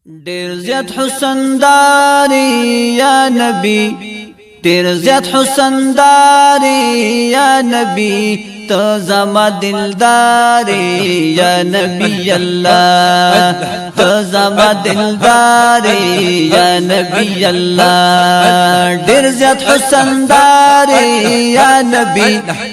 ډیر زیات حسن داری یا نبی، ډیر زیات حسن داری یا نبی، تو زما دلداری یا نبی اللہ، تو زما دلداری یا نبی اللہ. ډیر زیات حسن داری یا نبی،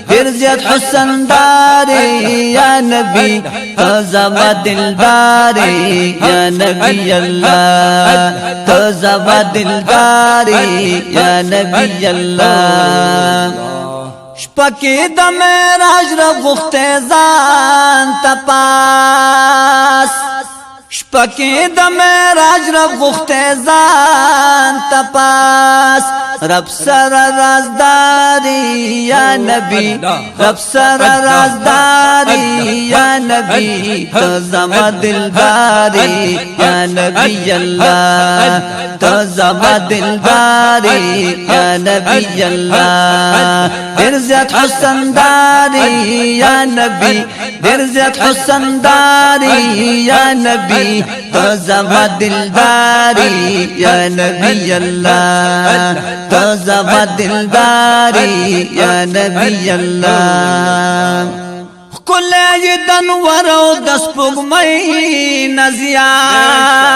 ډیر زیات حسن داری یا نبی، تو زما دلداری یا نبی اللہ، تو زما دلداری یا نبی اللہ. شپکی د معراج رب غخته ځان تپاس، شپکی د معراج رب غخته ځان تپاس. رب سر رازداری یا نبی، رب سر رازداری یا نبی، تو زما دلداری یا نبی اللہ، تو زما دلداری یا نبی اللہ. ډیر زیات حسن داری یا نبی، ډیر زیات حسن داری یا نبی، تو زما دلداری یا نبی اللہ، تو زما دلداری یا نبی اللہ. کله دنور او د سپوږمۍ نزیات،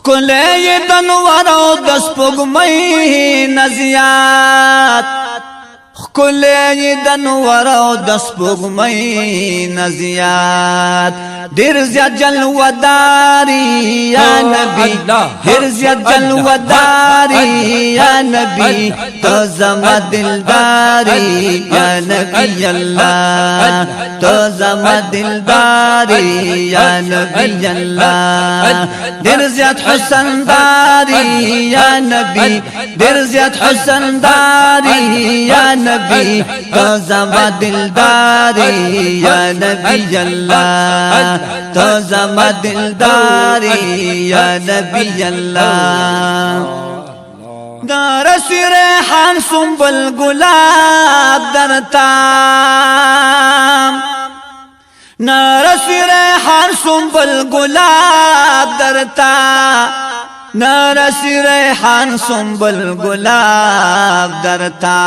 کله دنور او د سپوږمۍ نزیات، کله دنور او د سپوږمۍ نزیات. ډیر زیات جلوه‌داری یا نبی، ډیر زیات جلوه‌داری یا نبی، تو زما دلداری یا نبی اللہ، تو زما دلداری یا نبی اللہ. ډیر زیات حسن داری یا نبی، ډیر زیات حسن داری یا نبی، تو زما دلداری یا نبی اللہ، تو زما دلداری یا نبی اللہ. دارس ریحان سنبل گلاب درتام، نارس ریحان سنبل گلاب درتا، نارس ریحان سنبل گلاب درتا.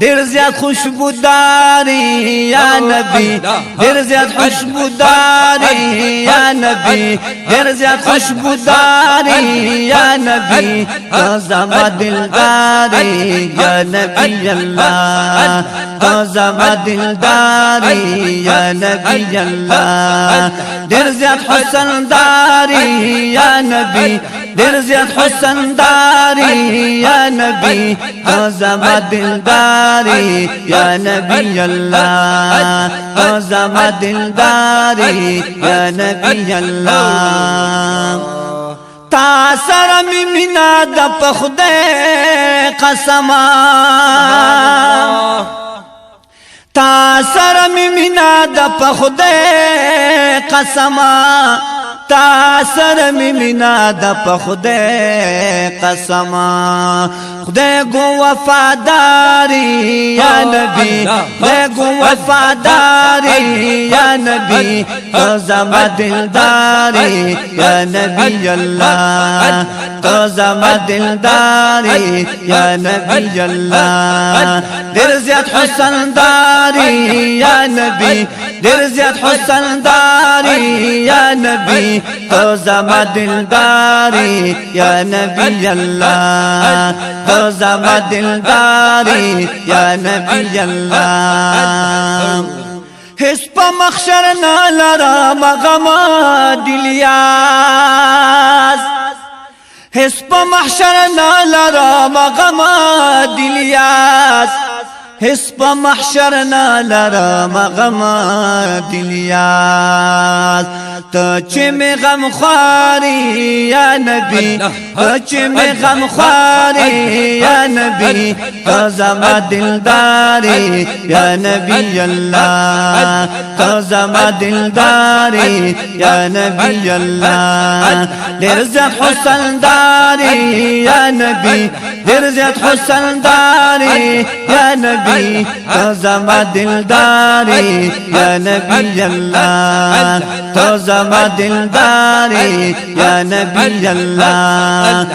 ډیر زیات خوشبوداری یا نبی، ډیر زیات خوشبوداری یا نبی، ډیر زیات خوشبوداری یا نبی، تو زما دلداری یا نبی اللہ، تو زما دلداری یا نبی اللہ. ډیر زیات حسن داری یا نبی، ډیر زیات حسن داری یا نبی، تو زما دلداری یا نبی اللہ، تو زما دلداری یا نبی اللہ. تا سره می مینا د پخده قسما، تا سره می مینا د پخده قسما، تا سره می مینا د پخده قسما. خدای گو وفاداری یا نبی، خدای گو وفاداری یا نبی، تو زما دلداری یا نبی اللہ، تو زما دلداری یا نبی اللہ. ډیر زیات حسن داری یا نبی، ډیر زیات حسن داری یا نبی، تو زما دلداری یا نبی اللہ، تو زما دلداری یا نبی اللہ. هیڅ په محشر نه لرم غم دلیاز، هیڅ په محشر نه لرم غم دلیاز، هیڅ په محشر نه لرم غم دلیاز. ته چې می غم خواري یا نبی، ته چې می غم خواري یا نبی، تو زما دلداری یا نبی اللہ، تو زما دلداری یا نبی اللہ. ډیر زیات حسن داری یا نبی، ډیر زیات حسن داری یا نبی، تو زما دلداری یا نبی اللہ، تو زما دلداري يا نبي الله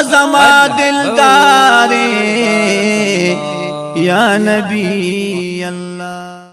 زما دلداري يا نبي الله